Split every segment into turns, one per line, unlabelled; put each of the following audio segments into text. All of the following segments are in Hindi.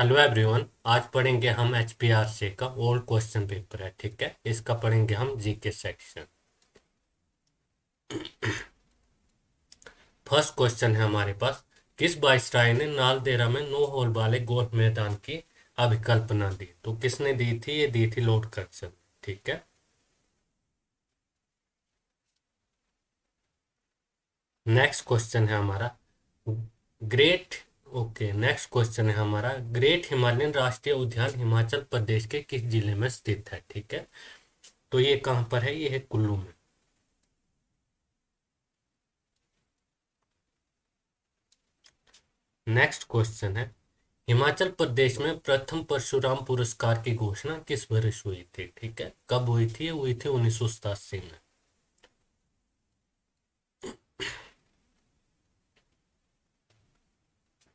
Hello everyone. आज पढ़ेंगे हम HPRC का ओल्ड क्वेश्चन पेपर है। ठीक है, इसका पढ़ेंगे हम जीके सेक्शन। फर्स्ट क्वेश्चन है हमारे पास, किस वाइसराय ने नालदेहरा में 9 होल वाले गोल्फ मैदान की अभिकल्पना दी? तो किसने दी थी? ये दी थी लॉर्ड कर्जन। ठीक है। नेक्स्ट क्वेश्चन है हमारा ग्रेट नेक्स्ट क्वेश्चन है हमारा, ग्रेट हिमालयन राष्ट्रीय उद्यान हिमाचल प्रदेश के किस जिले में स्थित है? ठीक है, तो ये कहाँ पर है? ये है कुल्लू में। नेक्स्ट क्वेश्चन है, हिमाचल प्रदेश में प्रथम परशुराम पुरस्कार की घोषणा किस वर्ष हुई थी? ठीक है, कब हुई थी? ये हुई थी 1987 में।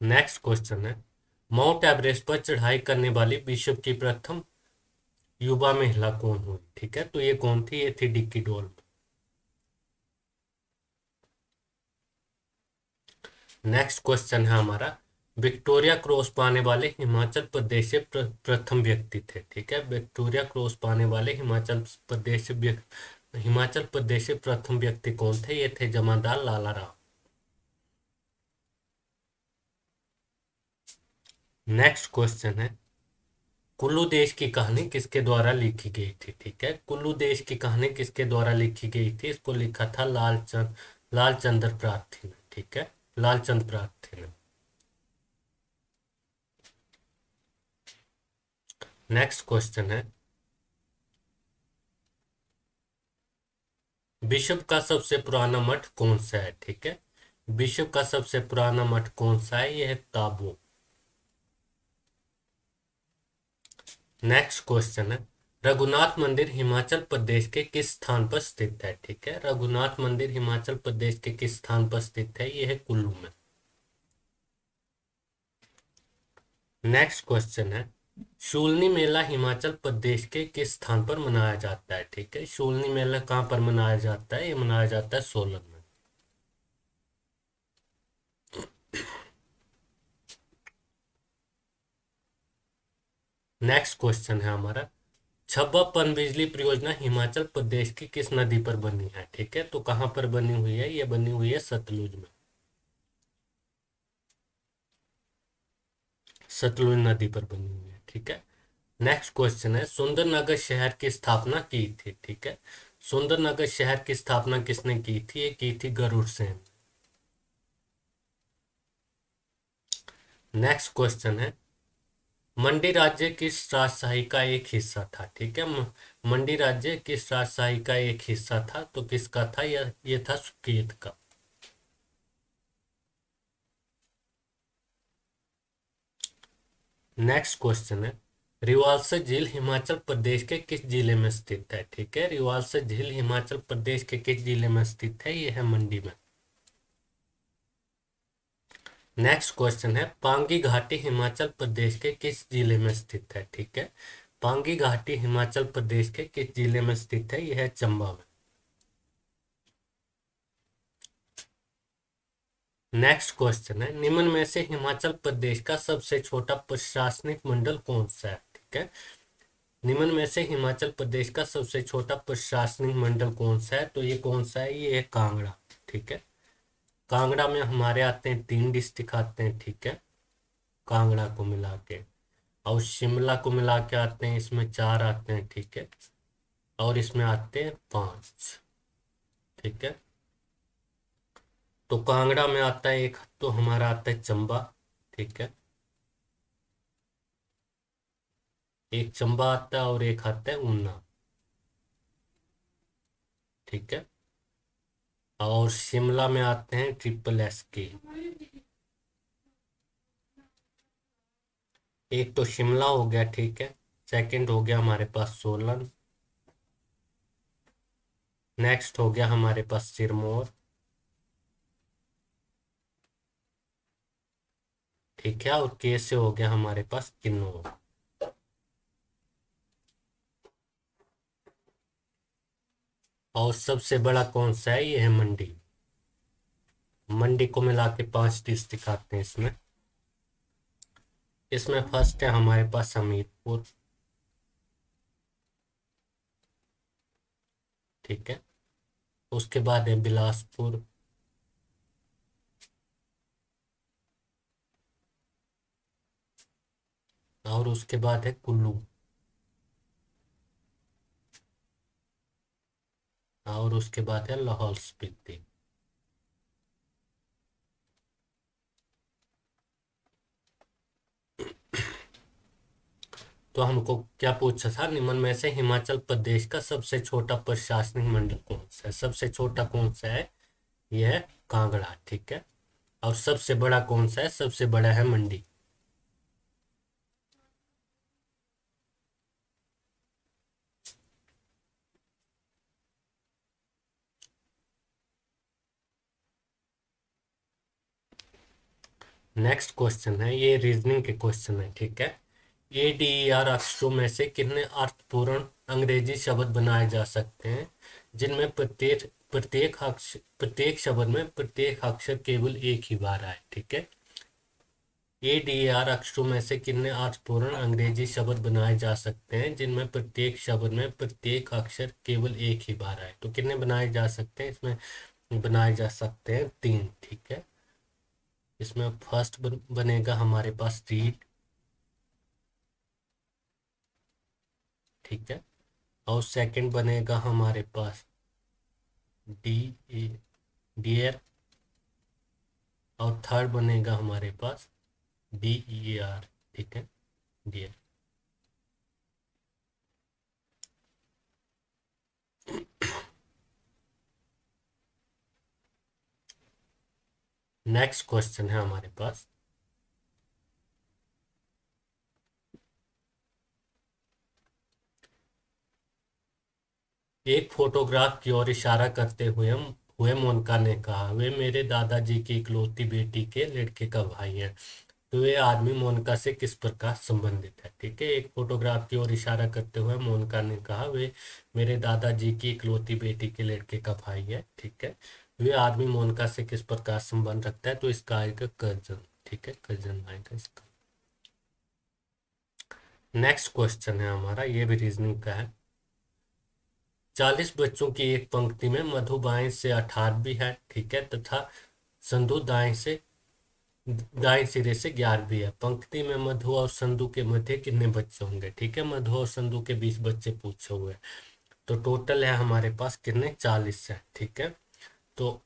नेक्स्ट क्वेश्चन है, माउंट एवरेस्ट पर चढ़ाई करने वाली विश्व की प्रथम युवा महिला कौन हुई? ठीक है, तो ये कौन थी? ये थी डिक्की डोल। नेक्स्ट क्वेश्चन है हमारा, विक्टोरिया क्रॉस पाने वाले हिमाचल प्रदेश से प्रथम व्यक्ति थे। ठीक है, विक्टोरिया क्रॉस पाने वाले हिमाचल प्रदेश से प्रथम व्यक्ति कौन थे? ये थे जमादार लाला राव। नेक्स्ट क्वेश्चन है, कुल्लू देश की कहानी किसके द्वारा लिखी गई थी? ठीक है, कुल्लू देश की कहानी किसके द्वारा लिखी गई थी? इसको लिखा था लालचंद्र प्रार्थी ने। ठीक है, लालचंद प्रार्थी ने। नेक्स्ट क्वेश्चन है, विश्व का सबसे पुराना मठ कौन सा है? ठीक है, विश्व का सबसे पुराना मठ कौन सा है? यह है ताबो। नेक्स्ट क्वेश्चन है, रघुनाथ मंदिर हिमाचल प्रदेश के किस स्थान पर स्थित है? ठीक है, रघुनाथ मंदिर हिमाचल प्रदेश के किस स्थान पर स्थित है? यह है कुल्लू में। नेक्स्ट क्वेश्चन है, शूलनी मेला हिमाचल प्रदेश के किस स्थान पर मनाया जाता है? ठीक है, शूलनी मेला कहाँ पर मनाया जाता है? ये मनाया जाता है सोलन में। नेक्स्ट क्वेश्चन है हमारा, छब्बा पनबिजली परियोजना हिमाचल प्रदेश की किस नदी पर बनी है? ठीक है, तो कहाँ पर बनी हुई है? ये बनी हुई है सतलुज में। सतलुज नदी पर बनी हुई है। ठीक है। नेक्स्ट क्वेश्चन है, सुंदरनगर शहर की स्थापना की थी? ठीक है, सुंदरनगर शहर की स्थापना किसने की थी? ये की थी गरुड़ सेन। नेक्स्ट क्वेश्चन है, मंडी राज्य किस राजशाही का एक हिस्सा था? ठीक है, मंडी राज्य किस राजशाही का एक हिस्सा था? तो किसका था? यह था सुकेत का। नेक्स्ट क्वेश्चन है, रिवाल्सर झील हिमाचल प्रदेश के किस जिले में स्थित है? ठीक है, रिवाल्सर झील हिमाचल प्रदेश के किस जिले में स्थित है? यह है मंडी में। नेक्स्ट क्वेश्चन है, पांगी घाटी हिमाचल प्रदेश के किस जिले में स्थित है? ठीक है, पांगी घाटी हिमाचल प्रदेश के किस जिले में स्थित है? यह है चंबा में। नेक्स्ट क्वेश्चन है, निम्न में से हिमाचल प्रदेश का सबसे छोटा प्रशासनिक मंडल कौन सा है? ठीक है, निम्न में से हिमाचल प्रदेश का सबसे छोटा प्रशासनिक मंडल कौन सा है? तो ये कौन सा है? ये है कांगड़ा। ठीक है, कांगड़ा में हमारे आते हैं 3 डिस्ट्रिक्ट आते हैं। ठीक है, कांगड़ा को मिला के, और शिमला को मिला के आते हैं, इसमें 4 आते हैं। ठीक है, और इसमें आते हैं 5। ठीक है, तो कांगड़ा में आता है एक, तो हमारा आता है चंबा। ठीक है, एक चंबा आता है और एक आता है ऊना। ठीक है, और शिमला में आते हैं SSSK। एक तो शिमला हो गया। ठीक है, सेकंड हो गया हमारे पास सोलन। नेक्स्ट हो गया हमारे पास सिरमौर। ठीक है, और के से हो गया हमारे पास किन्नौर। और सबसे बड़ा कौन सा है? ये है मंडी। मंडी को मिला के 5 डिस्ट्रिक्ट आते हैं इसमें। इसमें फर्स्ट है हमारे पास हमीरपुर, ठीक है। उसके बाद है बिलासपुर, और उसके बाद है कुल्लू, और उसके बाद है लाहौल स्पीति। तो हमको क्या पूछा था, निम्न में से हिमाचल प्रदेश का सबसे छोटा प्रशासनिक मंडल कौन सा है। सबसे छोटा कौन सा है, यह है कांगड़ा, ठीक है। और सबसे बड़ा कौन सा है, सबसे बड़ा है मंडी। नेक्स्ट क्वेश्चन है, ये रीजनिंग के क्वेश्चन है, ठीक है। ADER अक्षरों में से कितने अर्थपूर्ण अंग्रेजी शब्द बनाए जा सकते हैं जिनमें प्रत्येक शब्द में प्रत्येक अक्षर केवल एक ही बार आए, ठीक है। ADER अक्षरों में से कितने अर्थपूर्ण अंग्रेजी शब्द बनाए जा सकते हैं जिनमें प्रत्येक शब्द में प्रत्येक अक्षर केवल एक ही बार आए। तो कितने बनाए जा सकते हैं, इसमें बनाए जा सकते हैं 3, ठीक है। इसमें फर्स्ट बनेगा हमारे पास रीड, ठीक है। और सेकंड बनेगा हमारे पास डी ए डियर, और थर्ड बनेगा हमारे पास DEAR, ठीक है, डियर। नेक्स्ट क्वेश्चन है हमारे पास, एक फोटोग्राफ की ओर इशारा करते हुए मोनिका ने कहा, वे मेरे दादाजी की इकलौती बेटी के लड़के का भाई है। तो ये आदमी मोनिका से किस प्रकार संबंधित है, ठीक है। एक फोटोग्राफ की ओर इशारा करते हुए मोनिका ने कहा, वे मेरे दादाजी की इकलौती बेटी के लड़के का भाई है, ठीक है। वे आदमी मोनिका से किस प्रकार संबंध रखता है, तो इसका आएगा कजन, ठीक है, कजन आएगा इसका। नेक्स्ट क्वेश्चन है हमारा, ये भी रीजनिंग का है। 40 बच्चों की एक पंक्ति में मधु बाएं से 18 भी है, ठीक है, तथा संधु दाएं सिरे से 11 भी है। पंक्ति में मधु और संधु के मध्य कितने बच्चे होंगे, ठीक है। मधु और संधु के 20 बच्चे पूछे हुए हैं। तो टोटल है हमारे पास कितने, 40 है, ठीक है। तो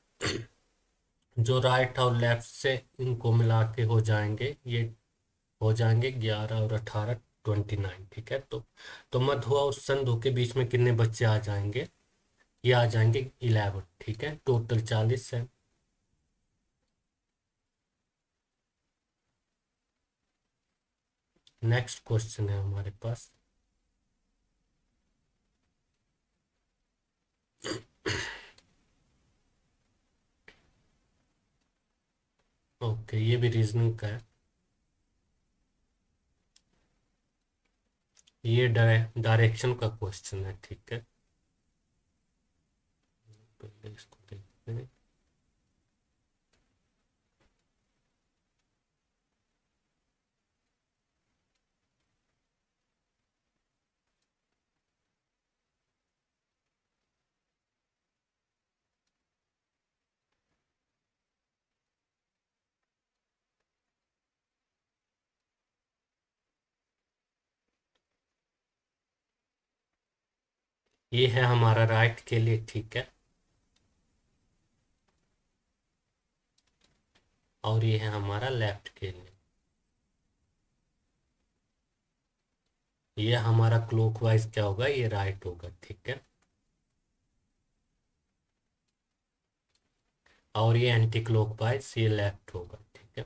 जो राइट और लेफ्ट से इनको मिला के हो जाएंगे, ये हो जाएंगे 11 और 18, 29, ठीक है। तो मधु और संधु के बीच में कितने बच्चे आ जाएंगे, ये आ जाएंगे 11, ठीक है। टोटल 40 है। नेक्स्ट क्वेश्चन है हमारे पास, ओके, ये भी रीजनिंग का है। ये डायरेक्शन का क्वेश्चन है, ठीक है। पहले इसको देखते हैं। ये है हमारा राइट के लिए, ठीक है। और ये है हमारा लेफ्ट के लिए। ये हमारा क्लॉकवाइज क्या होगा, ये राइट होगा, ठीक है। और ये एंटी क्लॉकवाइज ये लेफ्ट होगा, ठीक है।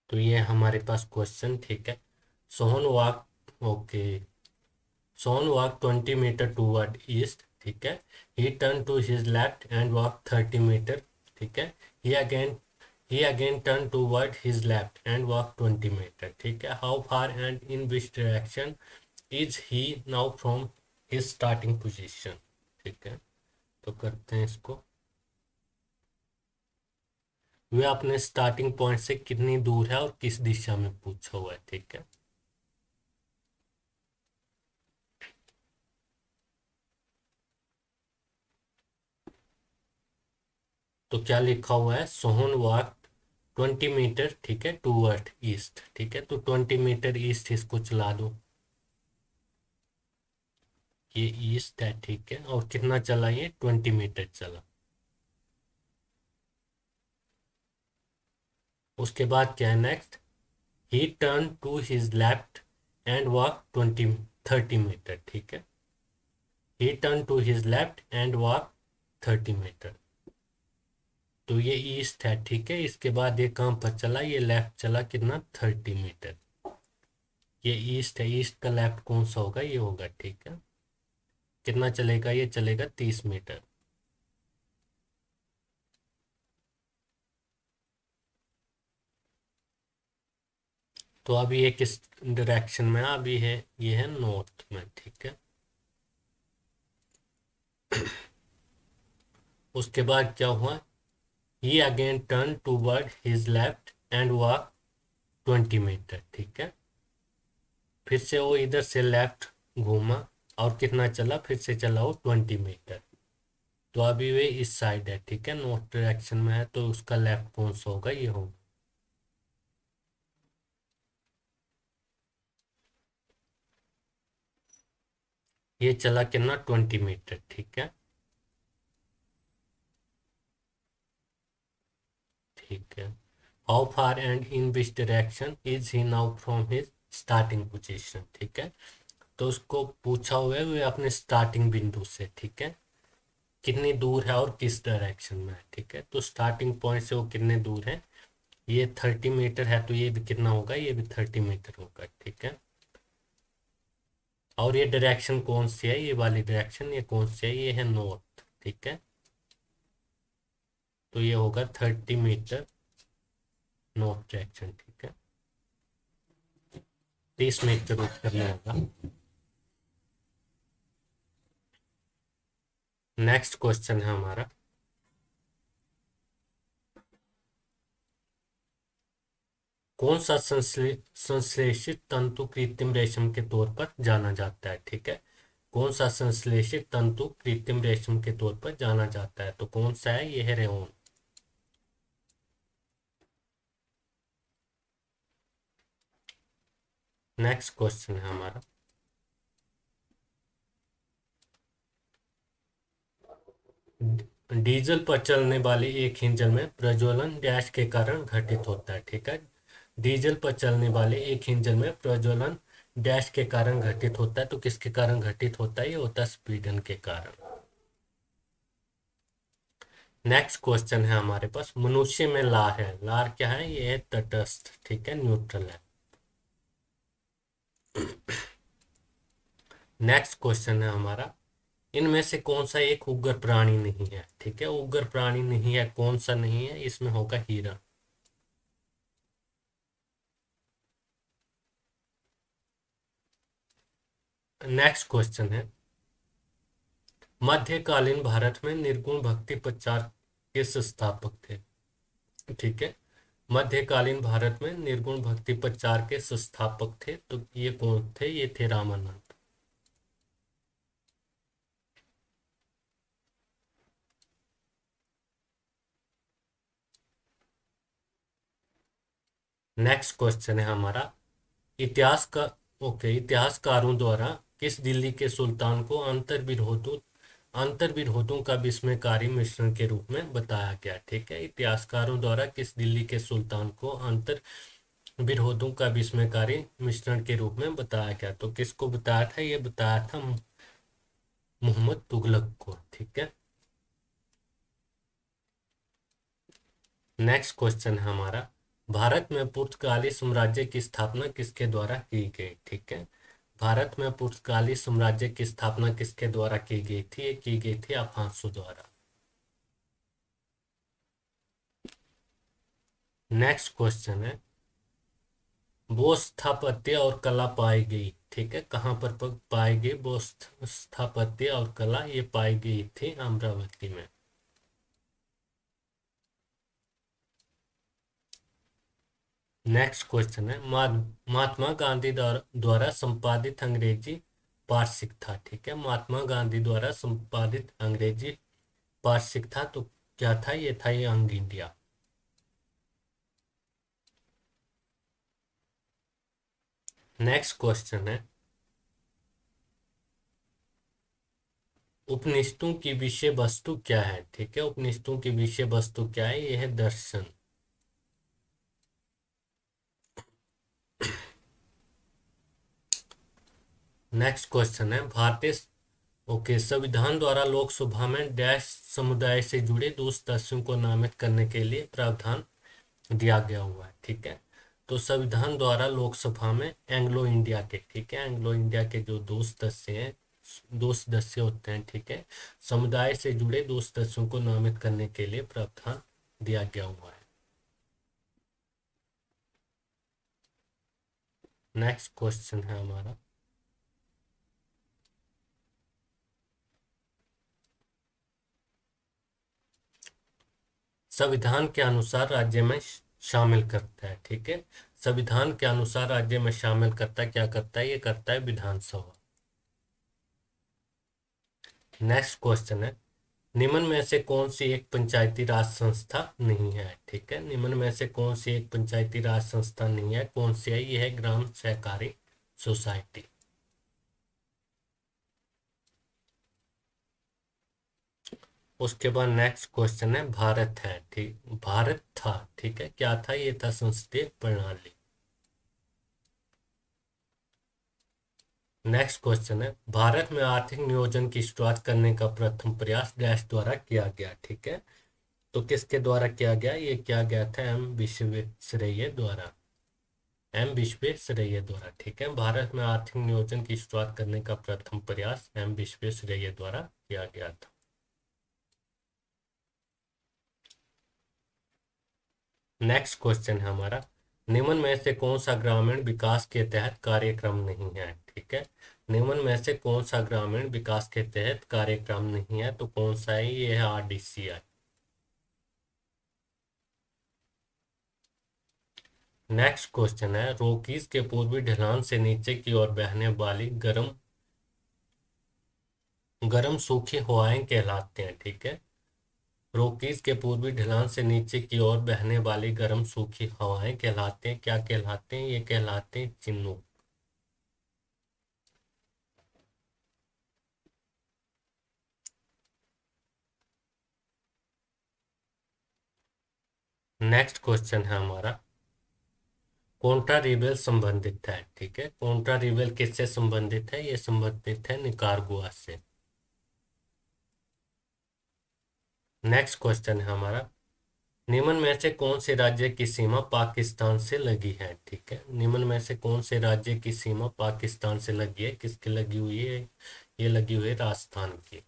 तो ये हमारे पास क्वेश्चन, ठीक है। Sohan walk, okay, Sohan walk 20 metre toward east, ठीक है। He turn to his left and walk 30 metre, ठीक है। He again He again turned toward his left and walked 20 meter. ठीक है, how far and in which direction is he now from his starting position? ठीक है, तो करते हैं इसको। वह अपने स्टार्टिंग पॉइंट से कितनी दूर है और किस दिशा में पूछा हुआ है। ठीक है, तो क्या लिखा हुआ है, सोहन वॉक 20 मीटर, ठीक है, टूवर्ड ईस्ट। ठीक है, तो 20 मीटर ईस्ट इसको चला दो, ये ईस्ट है। ठीक है, और कितना चला, ये 20 मीटर चला। उसके बाद क्या है next, he turn to his left and walk 30 metre. ठीक है, he turn to his left and walk 30 metre, तो ये ईस्ट है। ठीक है, इसके बाद ये कहाँ पर चला, ये लेफ्ट चला, कितना, 30 मीटर। ये ईस्ट है, ईस्ट का लेफ्ट कौन सा होगा, ये होगा। ठीक है, कितना चलेगा, ये चलेगा 30 मीटर। तो अभी ये किस डायरेक्शन में है, अभी है, ये है नॉर्थ में। ठीक है, उसके बाद क्या हुआ, he again turn toward his left and walk 20 meter. ठीक है, फिर से वो इधर से लेफ्ट घूमा और कितना चला, फिर से चला वो 20 मीटर। तो अभी वे इस साइड है। ठीक है, नॉर्थ डायरेक्शन में है, तो उसका लेफ्ट कौन सा होगा, ये होगा। ये चला कितना, 20 मीटर। ठीक है, ठीक है, how far and in which direction is he now from his starting position. ठीक है, तो उसको पूछा हुआ है वे अपने स्टार्टिंग बिंदु से। ठीक है, कितनी दूर है और किस डायरेक्शन में है। ठीक है, तो स्टार्टिंग पॉइंट से वो कितने दूर है, ये 30 मीटर है, तो ये भी कितना होगा, ये भी 30 मीटर होगा। ठीक है, और ये डायरेक्शन कौन सी है, ये वाली डायरेक्शन, ये कौन सी है, ये है नॉर्थ। ठीक है, तो ये होगा 30 मीटर नॉर्थ डायरेक्शन। ठीक है, 30 मीटर रूट करना होगा। नेक्स्ट क्वेश्चन है हमारा, कौन सा संश्लेषित तंतु कृत्रिम रेशम के तौर पर जाना जाता है। ठीक है, कौन सा संश्लेषित तंतु कृत्रिम रेशम के तौर पर जाना जाता है, तो कौन सा है, ये है रेयन। नेक्स्ट क्वेश्चन है हमारा, डीजल पर चलने वाले एक इंजन में प्रज्वलन डैश के कारण घटित होता है। ठीक है, डीजल पर चलने वाले एक इंजन में प्रज्वलन डैश के कारण घटित होता है, तो किसके कारण घटित होता है, ये होता है स्पीडन के कारण। नेक्स्ट क्वेश्चन है हमारे पास, मनुष्य में लार है, लार क्या है, ये है तटस्थ। ठीक है, न्यूट्रल है। नेक्स्ट क्वेश्चन है हमारा, इनमें से कौन सा एक उग्र प्राणी नहीं है। ठीक है, उग्र प्राणी नहीं है, कौन सा नहीं है, इसमें होगा हीरा। नेक्स्ट क्वेश्चन है, मध्यकालीन भारत में निर्गुण भक्ति प्रचार के संस्थापक थे। ठीक है, मध्यकालीन भारत में निर्गुण भक्ति प्रचार के संस्थापक थे, तो ये कौन थे, ये थे रामानंद। नेक्स्ट क्वेश्चन है हमारा, इतिहास का ओके, इतिहासकारों द्वारा किस दिल्ली के सुल्तान को अंतर्विरोधों का विस्मयकारी मिश्रण के रूप में बताया गया। ठीक है, इतिहासकारों द्वारा किस दिल्ली के सुल्तान को अंतर्विरोधों का विस्मयकारी मिश्रण के रूप में बताया गया, तो किसको बताया था, ये बताया था मोहम्मद तुगलक को। ठीक है, नेक्स्ट क्वेश्चन है हमारा, भारत में पुर्तगाली साम्राज्य की स्थापना किसके द्वारा की गई। ठीक है, भारत में पुर्तगाली साम्राज्य की स्थापना किसके द्वारा की गई थी, ये की गई थी अफांसो द्वारा। नेक्स्ट क्वेश्चन है, वो स्थापत्य और कला पाई गई, ठीक है, कहाँ पर पाई गई वो स्थापत्य और कला, ये पाई गई थी अमरावती में। नेक्स्ट क्वेश्चन है, महात्मा गांधी द्वारा संपादित अंग्रेजी पाक्षिक था, ठीक है, महात्मा गांधी द्वारा संपादित अंग्रेजी पाक्षिक था, तो क्या था, ये था यंग इंडिया। नेक्स्ट क्वेश्चन है, उपनिषदों की विषय वस्तु क्या है, ठीक है, उपनिषदों की विषय वस्तु क्या है, यह है दर्शन। नेक्स्ट क्वेश्चन है, भारतीय, ओके, संविधान द्वारा लोकसभा में डैश समुदाय से जुड़े दो सदस्यों को नामित करने के लिए प्रावधान दिया गया हुआ है, ठीक है। तो संविधान द्वारा लोकसभा में एंग्लो इंडिया के, ठीक है, एंग्लो इंडिया के जो दो सदस्य हैं, दो सदस्य होते हैं, ठीक है, समुदाय से जुड़े दो सदस्यों को नामित करने के लिए प्रावधान दिया गया हुआ है। नेक्स्ट क्वेश्चन है हमारा, संविधान के अनुसार राज्य में शामिल करता है, ठीक है, संविधान के अनुसार राज्य में शामिल करता है, क्या करता है, ये करता है विधानसभा। नेक्स्ट क्वेश्चन है, निम्न में से कौन सी एक पंचायती राज संस्था नहीं है, ठीक है, निम्न में से कौन सी एक पंचायती राज संस्था नहीं है, कौन सी है, ये है ग्राम सहकारी सोसाइटी। उसके बाद नेक्स्ट क्वेश्चन है, भारत है, ठीक, भारत था, ठीक है, क्या था, ये था संसदीय प्रणाली। नेक्स्ट क्वेश्चन है, भारत में आर्थिक नियोजन की शुरुआत करने का प्रथम प्रयास डैश द्वारा किया गया, ठीक है, तो किसके द्वारा किया गया, ये किया गया था एम विश्वेश्वरैया द्वारा, एम विश्वेश्वरैया द्वारा, ठीक है, भारत में आर्थिक नियोजन की शुरुआत करने का प्रथम प्रयास एम विश्वेश्वरैया द्वारा किया गया था। नेक्स्ट क्वेश्चन है हमारा, निम्न में से कौन सा ग्रामीण विकास के तहत कार्यक्रम नहीं है, ठीक है, निम्न में से कौन सा ग्रामीण विकास के तहत कार्यक्रम नहीं है, तो कौन सा है, ये है RDCI। नेक्स्ट क्वेश्चन है, रॉकीज के पूर्वी ढलान से नीचे की ओर बहने वाली गर्म गर्म सूखी हवाएं कहलाते हैं, ठीक है, रॉकीज के पूर्वी ढलान से नीचे की ओर बहने वाली गर्म सूखी हवाएं कहलाते हैं, क्या कहलाते हैं, ये कहलाते हैं चिन्नू। नेक्स्ट क्वेश्चन है हमारा, कोंट्रा रिबेल संबंधित है, ठीक है, कोंट्रा रिबेल किससे संबंधित है, ये संबंधित है निकारागुआ से। नेक्स्ट क्वेश्चन है हमारा, निम्न में से कौन से राज्य की सीमा पाकिस्तान से लगी है, ठीक है, निम्न में से कौन से राज्य की सीमा पाकिस्तान से लगी है, किसकी लगी हुई है, ये लगी हुई है राजस्थान की।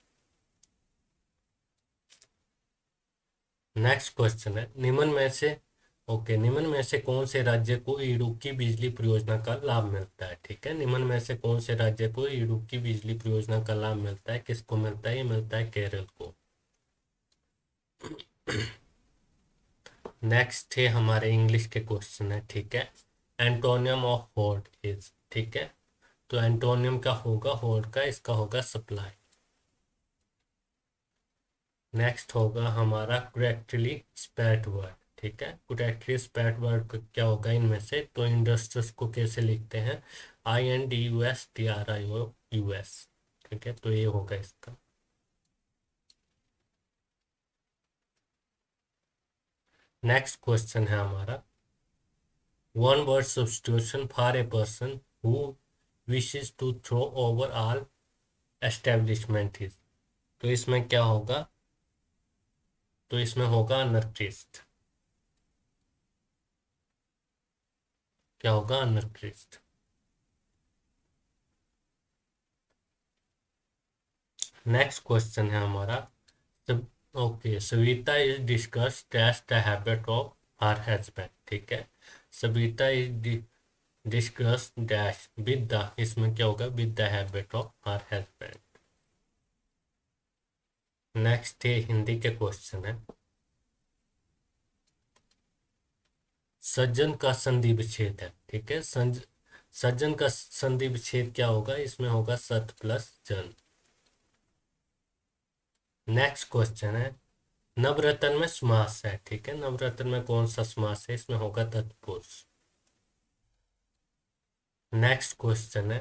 नेक्स्ट क्वेश्चन है, निम्न में से, ओके, निम्न में से कौन से राज्य को इडुक्की बिजली परियोजना का लाभ मिलता है, ठीक है, निम्न में से कौन से राज्य को इडुक्की बिजली परियोजना का लाभ मिलता है, किसको मिलता है, ये मिलता है केरल को। नेक्स्ट है हमारे इंग्लिश के क्वेश्चन है, ठीक है, एंटोनियम ऑफ होल्ड इज, ठीक है, तो एंटोनियम का होगा होल्ड का, इसका होगा सप्लाई। नेक्स्ट होगा हमारा करेक्टली स्पेल्ड वर्ड, ठीक है, करेक्टली स्पेल्ड वर्ड क्या होगा इनमें से, तो इंडस्ट्रीज को कैसे लिखते हैं, INDUSTRIOUS, ठीक है, तो ये होगा इसका। नेक्स्ट क्वेश्चन है हमारा, one word substitution for a person who wishes to throw over all establishment is, तो इसमें क्या होगा, तो इसमें होगा अनर्किस्ट, क्या होगा, अनर्किस्ट। नेक्स्ट क्वेश्चन है हमारा, okay, Savita is discuss that's the habit of her husband, ठीक है। Savita is discuss dash with the, इसमें क्या होगा, with the habit of her husband. Next ये हिंदी के क्वेश्चन है। सज्जन का संधि विच्छेद है, ठीक है। सज्जन का संधि विच्छेद क्या होगा, इसमें होगा सत प्लस जन। नेक्स्ट क्वेश्चन है, नवरत्न में समास है, ठीक है। नवरत्न में कौन सा समास है, इसमें होगा तत्पुरुष। नेक्स्ट क्वेश्चन है,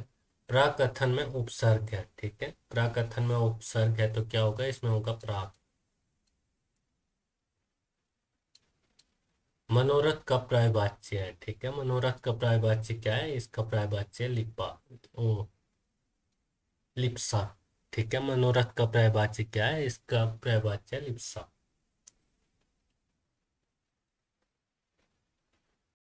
प्राकथन में उपसर्ग है, ठीक है। प्राकथन में उपसर्ग है तो क्या होगा, इसमें होगा प्राक। मनोरथ का पर्यायवाच्य है, ठीक है। मनोरथ का पर्यायवाच्य क्या है, इसका पर्यायवाच्य है लिपा, ओ लिप्सा, ठीक है। मनोरथ का पर्यायवाच्य क्या है, इसका पर्यायवाच्य है लिप्सा।